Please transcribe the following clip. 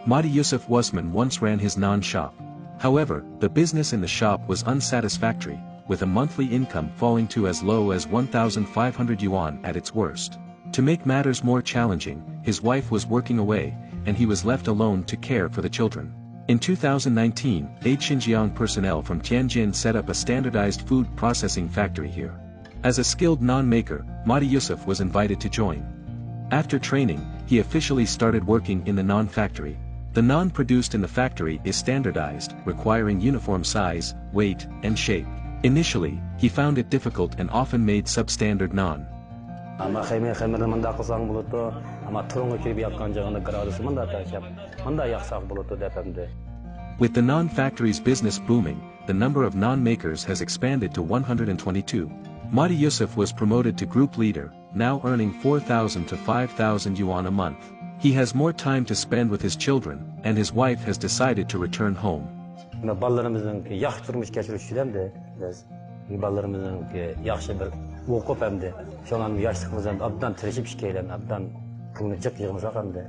Matiyusuf Wusman once ran his naan shop. However, the business in the shop was unsatisfactory, with a monthly income falling to as low as 1,500 yuan at its worst. To make matters more challenging, his wife was working away, and he was left alone to care for the children. In 2019, aid-Xinjiang personnel from Tianjin set up a standardized food processing factory here. As a skilled naan maker, Matiyusuf was invited to join. After training, he officially started working in the naan factory. The naan produced in the factory is standardized, requiring uniform size, weight, and shape. Initially, he found it difficult and often made substandard naan. With the naan factory's business booming, the number of naan makers has expanded to 122. Matiyusuf was promoted to group leader, now earning 4,000 to 5,000 yuan a month. He has more time to spend with his children, and his wife has decided to return home. o'qib hamda shu yoshligimizdan obdan tirishib ishlaylan obdan pulni jiq yig'masak hamda